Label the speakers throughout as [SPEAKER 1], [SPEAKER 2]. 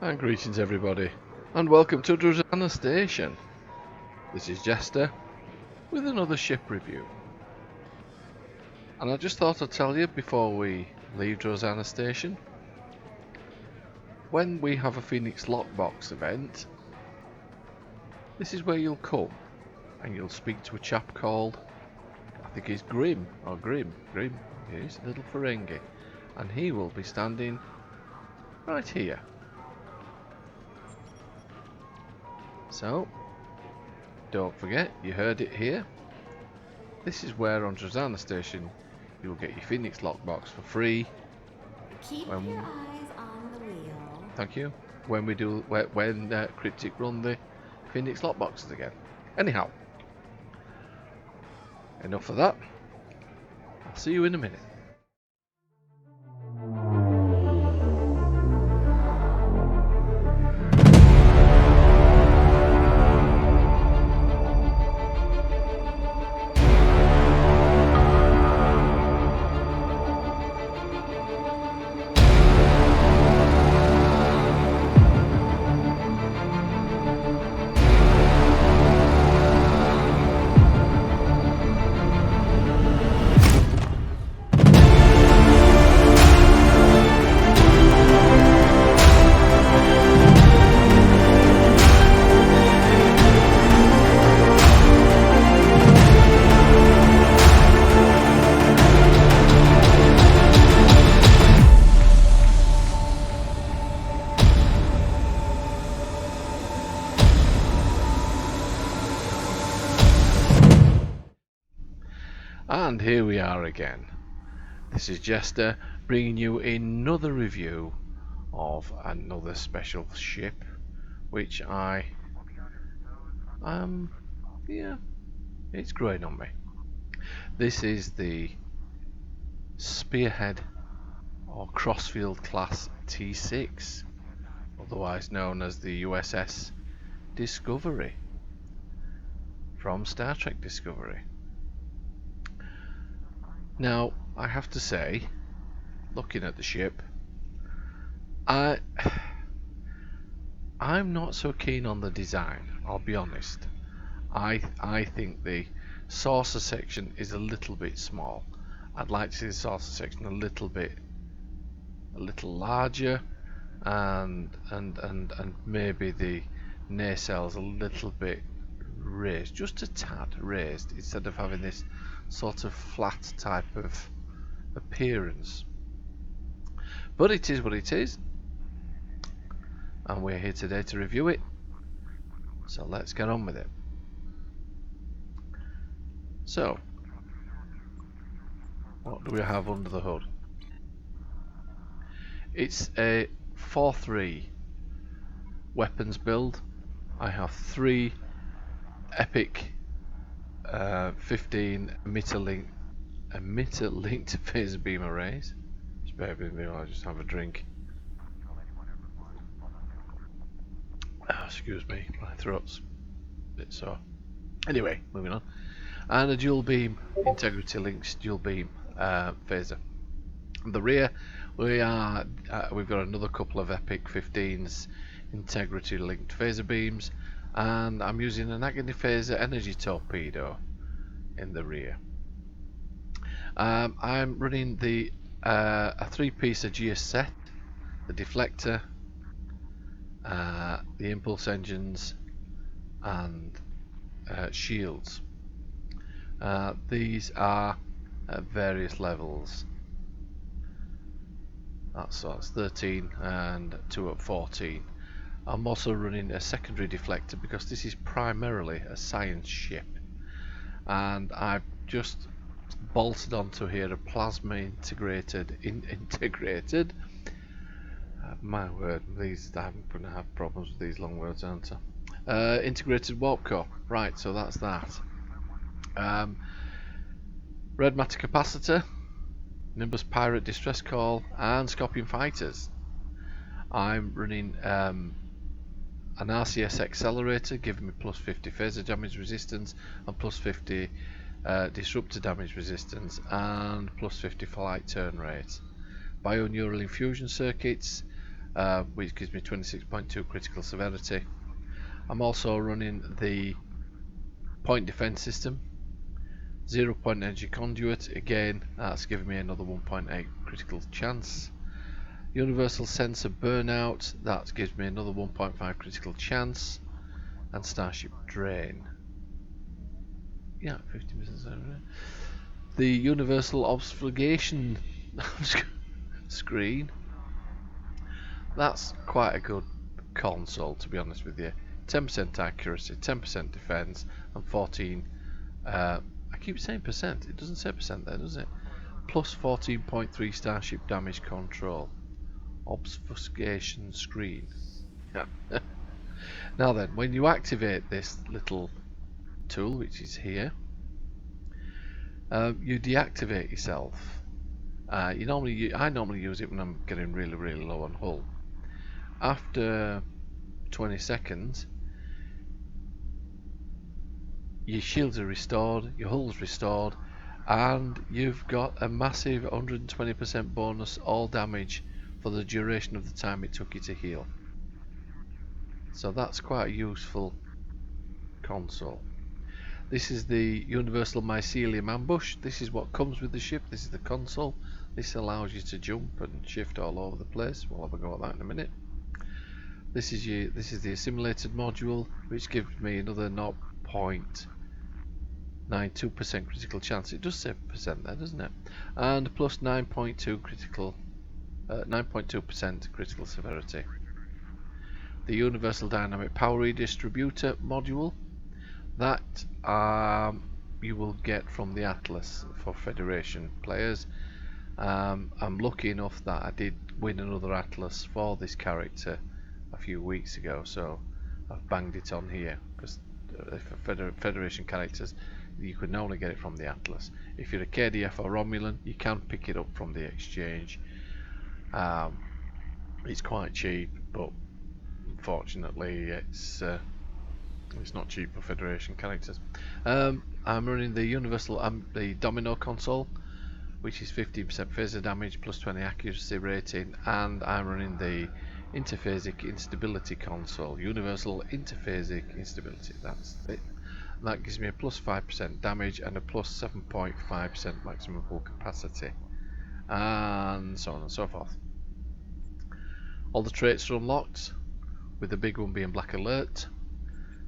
[SPEAKER 1] And greetings everybody, and welcome to Drozana Station. This is Jester with another ship review. And I just thought I'd tell you before we leave Drozana Station, when we have a Phoenix Lockbox event, this is where you'll come and you'll speak to a chap called, I think he's Grim, he's a little Ferengi, and he will be standing right here. So, don't forget, you heard it here. This is where on Drozana Station you'll get your Phoenix Lockbox for free.
[SPEAKER 2] Keep your eyes on the wheel.
[SPEAKER 1] Thank you. When Cryptic run the Phoenix Lockboxes again. Anyhow, enough of that. I'll see you in a minute. And here we are again. This is Jester bringing you another review of another special ship, which it's growing on me. This is the Spearhead or Crossfield class T6, otherwise known as the USS Discovery from Star Trek Discovery. Now, I have to say, looking at the ship, I'm not so keen on the design, I'll be honest. I think the saucer section is a little bit small. I'd like to see the saucer section a little larger, and maybe the nacelles a little bit raised, just a tad raised, instead of having this sort of flat type of appearance. But it is what it is, and we're here today to review it, so let's get on with it. So, what do we have under the hood? It's a 4-3 weapons build. I have 3 epic 15 emitter-linked phaser beam arrays. Just bear with me while I just have a drink. Excuse me, my throat's a bit sore. Anyway, moving on. And a dual beam, integrity links dual beam phaser. On the rear, we've got another couple of epic 15s integrity linked phaser beams, and I'm using an Agony phaser energy torpedo in the rear. I'm running the a 3-piece Aegis set, the deflector, the impulse engines, and shields. These are at various levels. That's 13 and 2 at 14. I'm also running a secondary deflector because this is primarily a science ship, and I've just bolted onto here a plasma integrated my word, I'm going to have problems with these long words, aren't I? Integrated warp core. Right, so that's that. Red matter capacitor, Nimbus pirate distress call, and Scorpion fighters. I'm running an RCS accelerator giving me plus 50 phaser damage resistance and plus 50 disruptor damage resistance and plus 50 flight turn rate. Bioneural infusion circuits, which gives me 26.2 critical severity. I'm also running the point defense system, 0 point energy conduit, again that's giving me another 1.8 critical chance. Universal sensor burnout, that gives me another 1.5 critical chance. And starship drain, yeah, 50%. The universal obfuscation screen, that's quite a good console, to be honest with you. 10% accuracy, 10% defense, and 14 I keep saying percent, it doesn't say percent there, does it? Plus 14.3 starship damage control. Obfuscation screen. Yeah. Now then, when you activate this little tool, which is here, you deactivate yourself. I normally use it when I'm getting really low on hull. After 20 seconds, your shields are restored, your hull's restored, and you've got a massive 120% bonus all damage for the duration of the time it took you to heal. So that's quite a useful console. This is the Universal Mycelium Ambush. This is what comes with the ship. This is the console. This allows you to jump and shift all over the place. We'll have a go at that in a minute. This is the assimilated module, which gives me another 0.92% critical chance. It does say percent there, doesn't it? And plus 9.2% critical severity. The Universal Dynamic Power Redistributor module, that you will get from the Atlas for Federation players. I'm lucky enough that I did win another Atlas for this character a few weeks ago, so I've banged it on here, because for Federation characters you can only get it from the Atlas. If you're a KDF or Romulan, you can pick it up from the exchange. It's quite cheap, but unfortunately it's not cheap for Federation characters. I'm running the Universal, the Domino console, which is 15% phaser damage plus 20 accuracy rating, and I'm running the Interphasic Instability console, Universal Interphasic Instability, that's it. That gives me a plus 5% damage and a plus 7.5% maximum hull capacity, and so on and so forth. All the traits are unlocked, with the big one being Black Alert,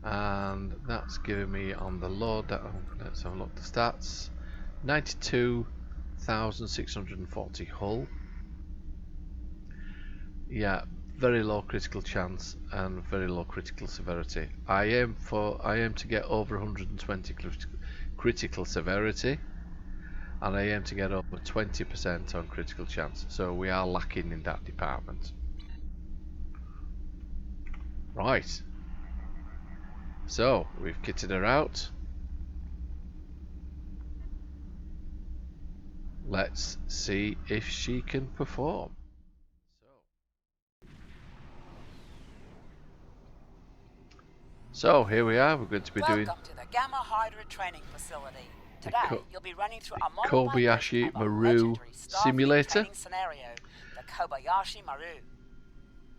[SPEAKER 1] and that's giving me on the load. Let's have a look at the stats. 92,640 hull. Yeah, very low critical chance and very low critical severity. I aim to get over 120 critical severity, and I aim to get over 20% on critical chance. So we are lacking in that department. Right. So we've kitted her out. Let's see if she can perform. So here we are. We're going to be doing
[SPEAKER 3] Welcome to the Gamma Hydra training facility. Today you'll be running through a
[SPEAKER 1] Kobayashi Maru simulator.
[SPEAKER 3] Scenario, the Kobayashi Maru.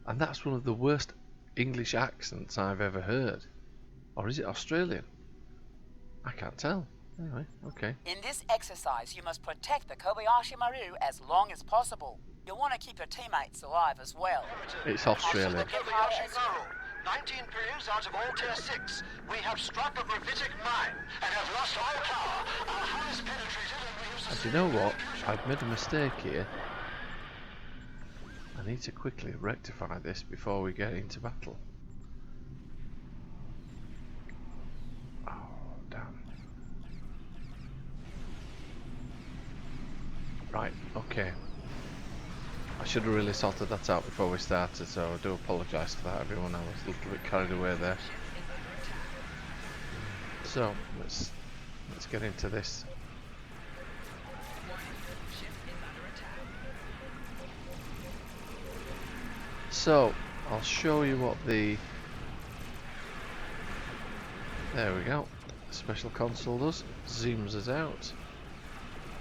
[SPEAKER 1] And that's one of the worst English accents I've ever heard. Or is it Australian? I can't tell. Anyway, okay.
[SPEAKER 3] In this exercise, you must protect the Kobayashi Maru as long as possible. You'll want to keep your teammates alive as well.
[SPEAKER 1] It's Australian.
[SPEAKER 4] Kobayashi Maru. 19 crews out of all tier 6. We have struck a gravitic mine and have lost all power. Our hull is penetrated and we have...
[SPEAKER 1] And you know what? I've made a mistake here. I need to quickly rectify this before we get into battle. Oh, damn. Right, okay. I should have really sorted that out before we started, so I do apologise for that, everyone. I was a little bit carried away there. So let's get into this. So I'll show you what the, there we go, special console does. Zooms us out,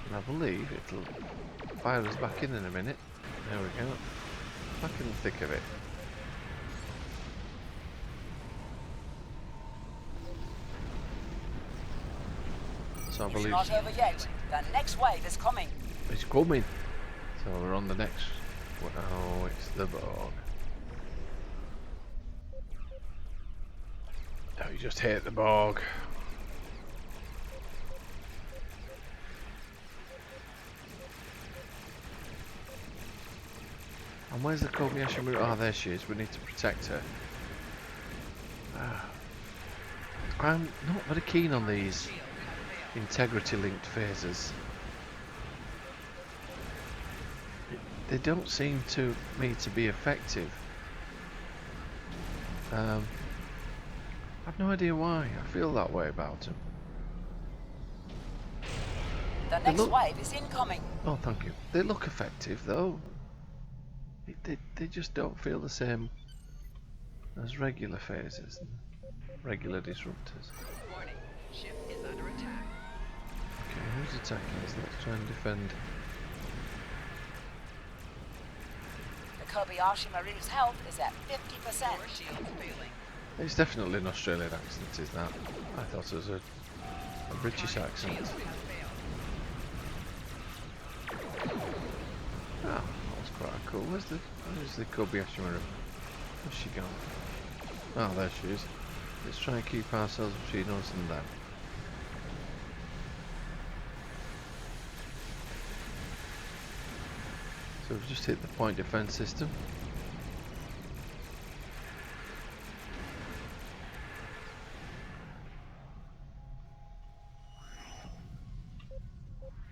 [SPEAKER 1] and I believe it'll fire us back in a minute. There we go. back in the thick of it. So I
[SPEAKER 3] It's
[SPEAKER 1] believe
[SPEAKER 3] not over yet. The next wave is coming.
[SPEAKER 1] it's coming. So we're on the next. Oh, it's the Borg. Oh, you just hate the Borg. And where's the Kobayashi Maru? Ah, there she is. We need to protect her. I'm not very keen on these integrity-linked phases. They don't seem to me to be effective. I've no idea why. I feel that way about them.
[SPEAKER 3] The next wave is incoming.
[SPEAKER 1] Oh, thank you. They look effective, though. They just don't feel the same as regular phases and regular disruptors.
[SPEAKER 5] Warning, ship is under attack.
[SPEAKER 1] Okay, who's attacking us? Let's try and defend.
[SPEAKER 3] The Kobayashi Maru's health is at 50%.
[SPEAKER 5] Core shields failing.
[SPEAKER 1] It's definitely an Australian accent, is that? I thought it was a British accent.
[SPEAKER 5] Shields have failed.
[SPEAKER 1] Oh, that was quite cool. Where's the Kobayashi Maru? Where's she gone? Oh, there she is. Let's try and keep ourselves between us and them. So we've just hit the point defense system.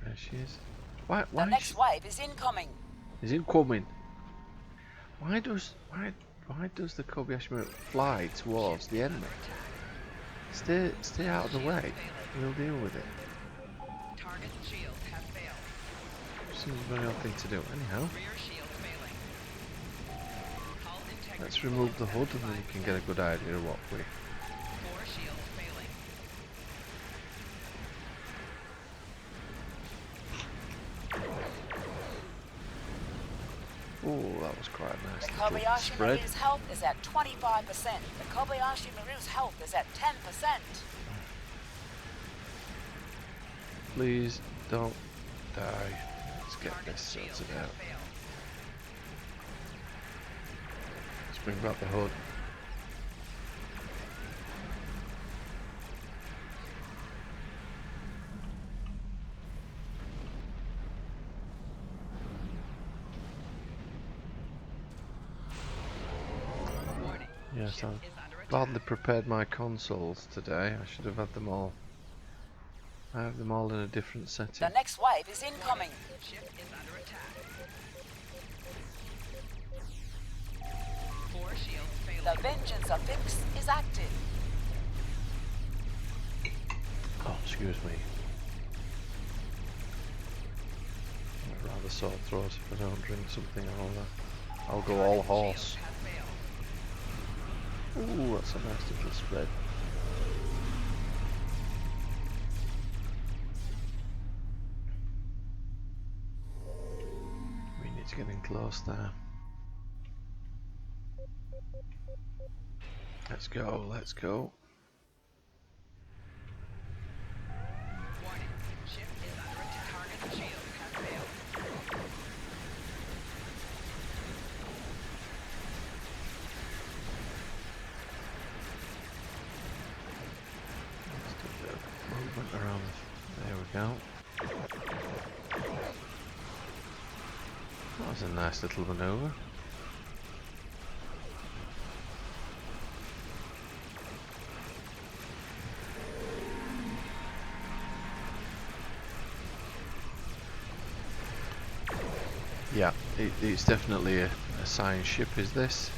[SPEAKER 1] There she is. Why
[SPEAKER 3] The next wave is incoming.
[SPEAKER 1] is it coming? Why does the Kobayashi Maru fly towards the enemy? Stay out of the way. We'll deal with it.
[SPEAKER 5] Target shields have failed.
[SPEAKER 1] Seems a very odd thing to do. Anyhow,
[SPEAKER 5] Rear shield failing. Hull integrity.
[SPEAKER 1] let's remove the hood and then we can get a good idea of what we.
[SPEAKER 5] Core shields failing.
[SPEAKER 1] Oh, that was quite a
[SPEAKER 3] The
[SPEAKER 1] nice little
[SPEAKER 3] Kobayashi
[SPEAKER 1] spread.
[SPEAKER 3] Maru's health is at 25%. The Kobayashi Maru's health is at 10%.
[SPEAKER 1] Please don't die. Let's get
[SPEAKER 5] Target
[SPEAKER 1] this
[SPEAKER 5] shields
[SPEAKER 1] sorted
[SPEAKER 5] have
[SPEAKER 1] out.
[SPEAKER 5] failed.
[SPEAKER 1] Let's bring back the hood.
[SPEAKER 5] Warning.
[SPEAKER 1] Yes,
[SPEAKER 5] Ship
[SPEAKER 1] I've
[SPEAKER 5] is under attack.
[SPEAKER 1] badly prepared my consoles today. I should have had them all. I have them all in a different setting.
[SPEAKER 3] The next wave is incoming.
[SPEAKER 5] Ship is under attack. Core shields failing.
[SPEAKER 3] The Vengeance affix is active.
[SPEAKER 1] Oh, excuse me. I'd rather sore throat if I don't drink something I'll go all horse.
[SPEAKER 5] Shields have failed.
[SPEAKER 1] Ooh, that's a nice little spread. We need to get in close there. Let's go, let's go.
[SPEAKER 5] Warning. Ship is under attack. Target shields have failed.
[SPEAKER 1] Let's do a bit of movement around. There we go. That was a nice little maneuver. Yeah, it's definitely a science ship, is this?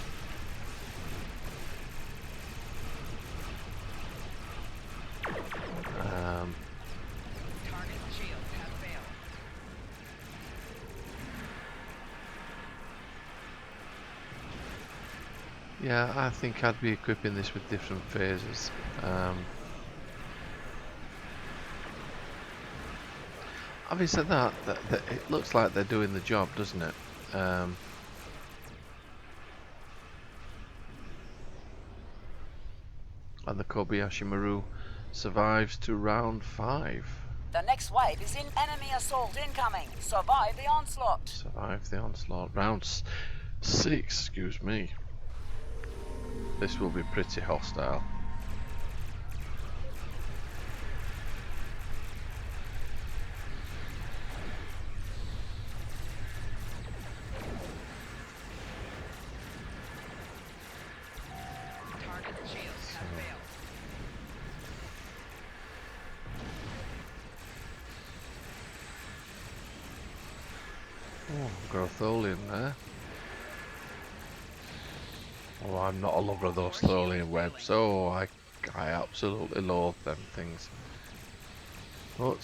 [SPEAKER 5] Target shields have failed.
[SPEAKER 1] Yeah, I think I'd be equipping this with different phases. Having said that, it looks like they're doing the job, doesn't it? And the Kobayashi Maru survives to round 5.
[SPEAKER 3] The next wave is in enemy assault incoming. Survive the onslaught.
[SPEAKER 1] Survive the onslaught. Round 6, excuse me. This will be pretty hostile.
[SPEAKER 5] Target shields have failed.
[SPEAKER 1] Oh, Grotholian there. Oh, I'm not a lover of those Tholian webs. Oh, I absolutely loathe them things. But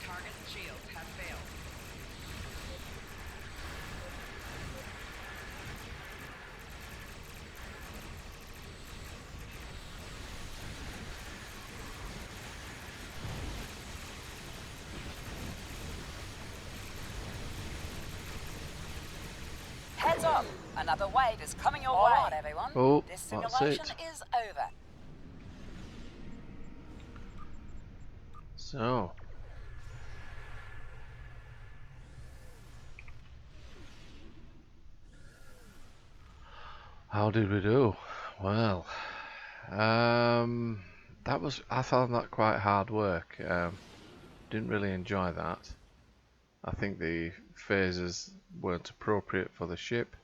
[SPEAKER 5] Target shields have failed.
[SPEAKER 3] Heads up. Another wave is coming your way. All right, everyone.
[SPEAKER 1] Oh,
[SPEAKER 3] this
[SPEAKER 1] that's
[SPEAKER 3] simulation
[SPEAKER 1] it.
[SPEAKER 3] is over.
[SPEAKER 1] so how did we do? Well, I found that quite hard work. Didn't really enjoy that. I think the phases weren't appropriate for the ship.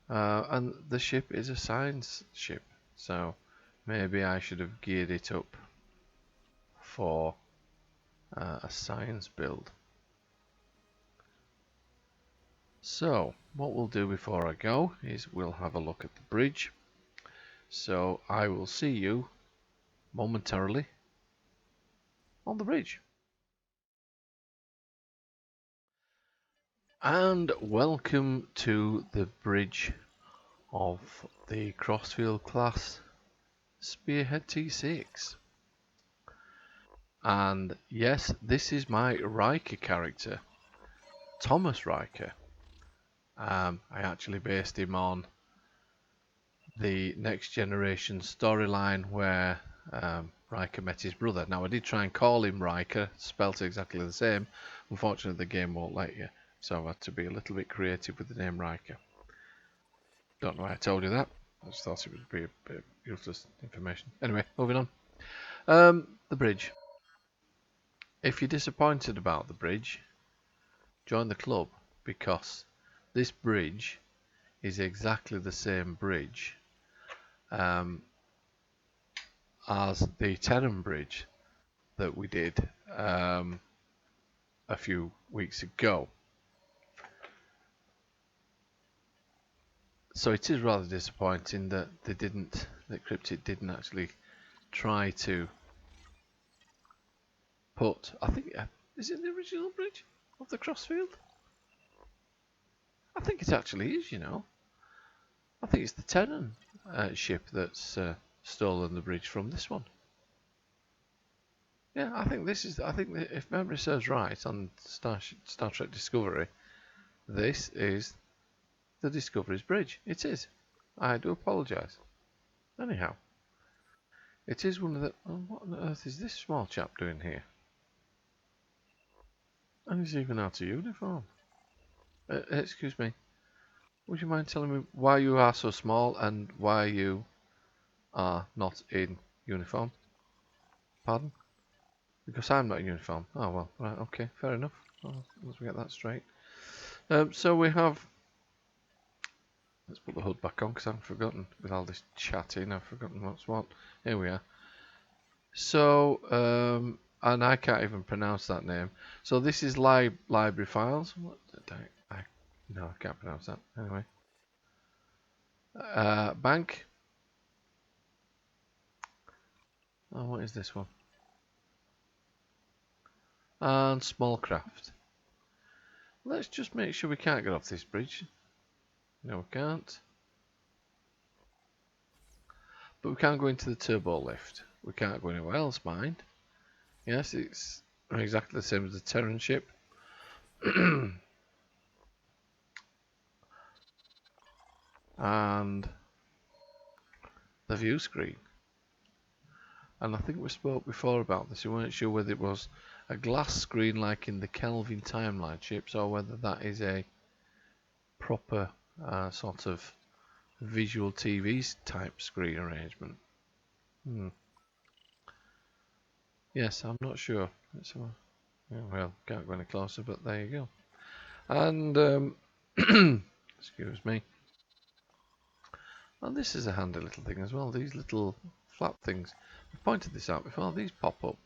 [SPEAKER 1] And the ship is a science ship, so maybe I should have geared it up for a science build. So, what we'll do before I go is we'll have a look at the bridge. So, I will see you momentarily on the bridge. And welcome to the bridge of the Crossfield class Spearhead T6. And yes, this is my Riker character, Thomas Riker. I actually based him on the Next Generation storyline where Riker met his brother. Now I did try and call him Riker, spelt exactly the same. Unfortunately the game won't let you, so I've had to be a little bit creative with the name Riker. Don't know why I told you that. I just thought it would be a bit of useless information. Anyway, moving on. The bridge. If you're disappointed about the bridge, join the club, because this bridge is exactly the same bridge as the Terran bridge that we did a few weeks ago. So it is rather disappointing that that Cryptid didn't actually try to put, I think, is it the original bridge of the Crossfield? I think it actually is, you know. I think it's the Terran ship that's stolen the bridge from this one. Yeah, I think this is. I think that if memory serves right on Star Trek Discovery, this is the Discovery's bridge. It is. I do apologise. Anyhow, it is one of the. Oh, what on earth is this small chap doing here? And he's even out of uniform. Excuse me. Would you mind telling me why you are so small and why you are not in uniform? Pardon? Because I'm not in uniform. Oh well, right, okay, fair enough. Well, let's get that straight. So we have. Let's put the hood back on because I've forgotten. With all this chatting, I've forgotten what's what. Here we are. So, and I can't even pronounce that name. So this is library files. What did no, I can't pronounce that. Anyway. Bank. Oh, what is this one? And small craft. Let's just make sure we can't get off this bridge. No, we can't. But we can't go into the turbo lift. We can't go anywhere else, mind. Yes, it's exactly the same as the Terran ship. and the view screen. And I think we spoke before about this. We weren't sure whether it was a glass screen like in the Kelvin timeline chips, or whether that is a proper sort of visual TV type screen arrangement. Yes, I'm not sure. Yeah, well, can't go any closer, but there you go. And excuse me. And this is a handy little thing as well. These little flap things. I've pointed this out before. These pop up.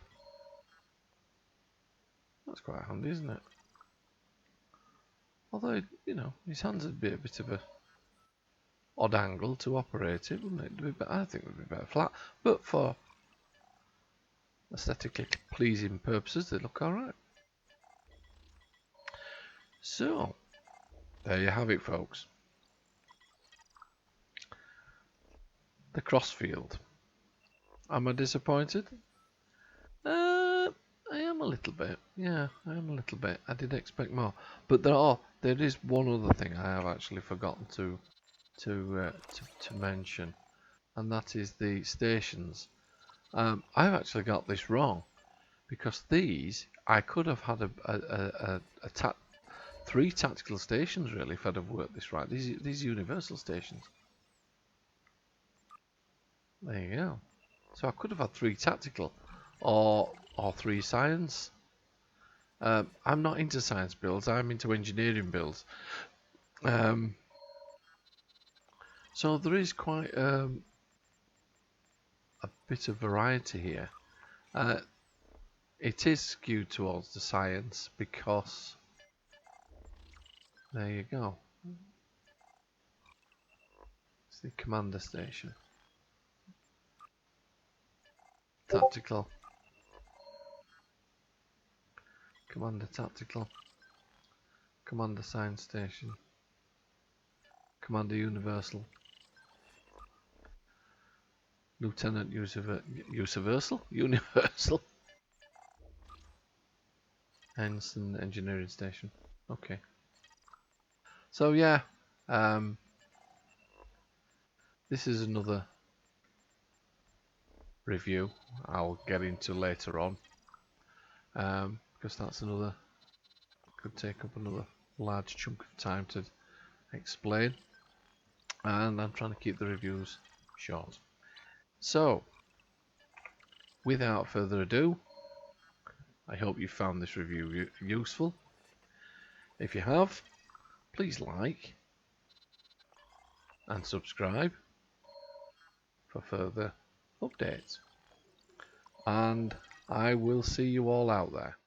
[SPEAKER 1] That's quite handy, isn't it? Although, you know, his hands would be a bit of a odd angle to operate it, wouldn't it? I think it would be better flat. But for aesthetically pleasing purposes, they look alright. So, there you have it, folks. The Crossfield. Am I disappointed? I am a little bit. Yeah, I am a little bit. I did expect more, but there is one other thing I have actually forgotten to mention, and that is the stations. I've actually got this wrong, because these I could have had three tactical stations really if I'd have worked this right. These universal stations. There you go. So I could have had three tactical, or three science. I'm not into science builds. I'm into engineering builds. So there is quite a bit of variety here. It is skewed towards the science because there you go. It's the commander station. Tactical. Commander tactical. Commander science station. Commander universal. Lieutenant universal. Universal. Ensign engineering station. Okay. So yeah, this is another review I'll get into later on, because that's could take up another large chunk of time to explain, and I'm trying to keep the reviews short. So, without further ado, I hope you found this review useful. If you have, please like and subscribe for further updates. And I will see you all out there.